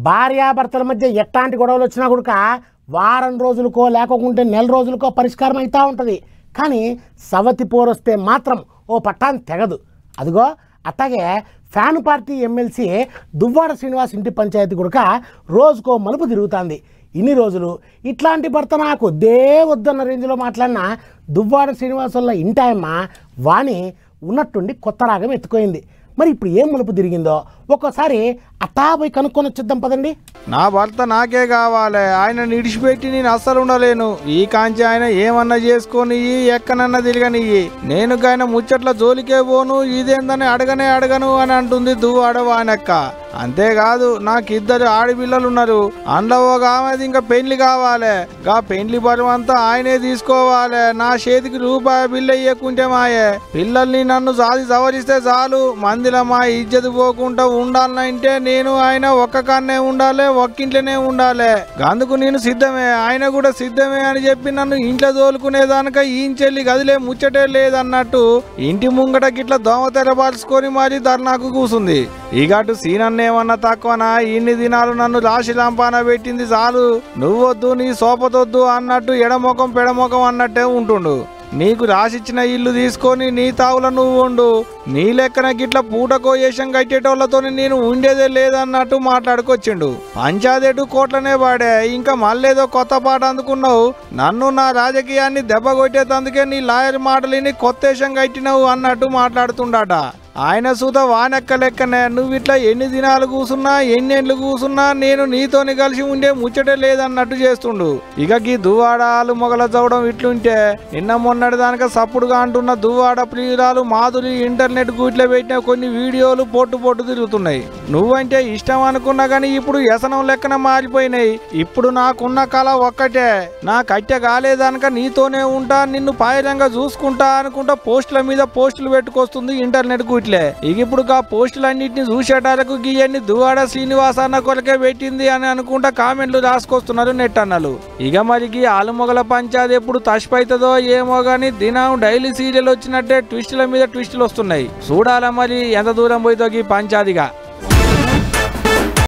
భార్యాభర్తల మధ్య ఎట్లాంటి గొడవలు వచ్చినా కూడా వారం రోజులకో లేకుంటే నెల రోజులకో పరిష్కారం అవుతూ ఉంటుంది. కానీ సవతి పోరొస్తే మాత్రం ఓ పట్టాన్ని తెగదు. అదిగో అట్లాగే fan party MLC Duvvada Srinivas ఇంటి పంచాయతీ కూడా రోజుకో మలుపు తిరుగుతుంది. ఇన్ని రోజులు ఇట్లాంటి భర్త నాకు వద్దే వద్దన్న రేంజ్లో మాట్లాడిన దువ్వాడ శ్రీనివాస్ వల్ల ఇంటాయమ్మ వాణి ఉన్నట్టుండి కొత్త రాగం ఎత్తుకోయింది. మరి ఇప్పుడు ఏం మలుపు తిరిగిందో ఒక్కోసారి అట్టా పోయి కనుక్కొని వచ్చేద్దాం పదండి. నా భర్త నాకే కావాలి, ఆయన నిడిచిపెట్టి నేను అస్సలు ఉండలేను. ఈ కాంచి ఆయన ఏమన్నా చేసుకొని ఎక్కనన్నా తిరగనియ్యి, నేను ఆయన ముచ్చట్ల జోలికే పోను, ఇదేందని అడగను అని అంటుంది దువ్వాడ వానక్క. అంతేకాదు నాకు 2 ఆడపిల్లలు ఉన్నారు, అందులో ఒక ఆమెది ఇంకా పెళ్లి కావాలి. గా పెళ్లి పరువు అంతా ఆయనే తీసుకోవాలి. నా చేతికి రూపాయి బిల్లు ఇయ్యకుంటే మాయే. పిల్లల్ని నన్ను సాది సవరిస్తే చాలు, మందిలో మా ఇజ్జత్ పోకుండా ఉండాలంటే నేను ఆయన ఒక్క కాన్నే ఉండాలి, ఒక్కింట్లోనే ఉండాలి. అందుకు నేను సిద్ధమే, ఆయన కూడా సిద్ధమే అని చెప్పి నన్ను ఇంట్లో తోలుకునేదానిక ఈంచెల్లి గదిలే ముచ్చటే లేదన్నట్టు ఇంటి ముంగట గిట్ల దోమ తెరపాల్చుకొని మరి ధర్నాకు కూసుంది. ఈగటు సీనన్నేమన్నా తక్కువనా, ఇన్ని దినాలు నన్ను రాశి లంపాన పెట్టింది చాలు, నువ్వొద్దు నీ సోపతొద్దు అన్నట్టు ఎడమొఖం పెడమొఖం అన్నట్టే ఉంటుండు. నీకు రాసిచ్చిన ఇల్లు తీసుకొని నీ తావుల నువ్వు ఉండు, నీ లెక్కన గిట్ల పూటకో ఏషం కట్టేటోళ్లతో నేను ఉండేదే లేదన్నట్టు మాట్లాడుకొచ్చిండు. పంచాదేటు కోట్లనే పాడే, ఇంకా మళ్ళేదో కొత్త పాట అందుకున్నావు. నన్ను నా రాజకీయాన్ని దెబ్బ కొట్టేటందుకే నీ లాయర్ మాటలిని కొత్త ఏషం కట్టినవు అన్నట్టు మాట్లాడుతుండట. ఆయన సూత వానెక్క లెక్కనే, నువ్వు ఇట్లా ఎన్ని దినాలు కూసున్నా ఎన్నేళ్ళు కూసున్నా నేను నీతోని కలిసి ఉండే ముచ్చటే లేదన్నట్టు చేస్తుండు. ఇక ఈ దువ్వాడాలు మొగల చవడం ఇట్లుంటే నిన్న మొన్నటి దానిక సప్పుడుగా అంటున్న దువ్వాడ ప్రియురాలు మాధురి ఇంటర్నెట్ గూట్లో పెట్టిన కొన్ని వీడియోలు పొట్టు తిరుగుతున్నాయి. నువ్వంటే ఇష్టం అనుకున్నా గానీ ఇప్పుడు వ్యసనం లెక్కన మారిపోయినాయి. ఇప్పుడు నాకున్న కళ ఒక్కటే, నా కట్టె కాలేదనక నీతోనే ఉంటా, నిన్ను పాయరంగా చూసుకుంటా అనుకుంటా పోస్టుల మీద పోస్టులు పెట్టుకొస్తుంది ఇంటర్నెట్ గూట్లో. ఇక ఇప్పుడు ఆ పోస్టులన్నింటినీ చూసేటాలకు గీయన్ని దువ్వాడ శ్రీనివాస్ అన్న కొలకే పెట్టింది అని అనుకుంటా కామెంట్లు రాసుకొస్తున్నారు నెట్ అన్నలు. ఇక మరికి ఆలుమొగల పంచాది ఎప్పుడు తష్పైతుందో ఏమో గానీ దినం డైలీ సీరియల్ వచ్చినట్టే ట్విస్టుల మీద ట్విస్టులు వస్తున్నాయి. చూడాల మరి ఎంత దూరం పోయితో ఈ పంచాదిగా.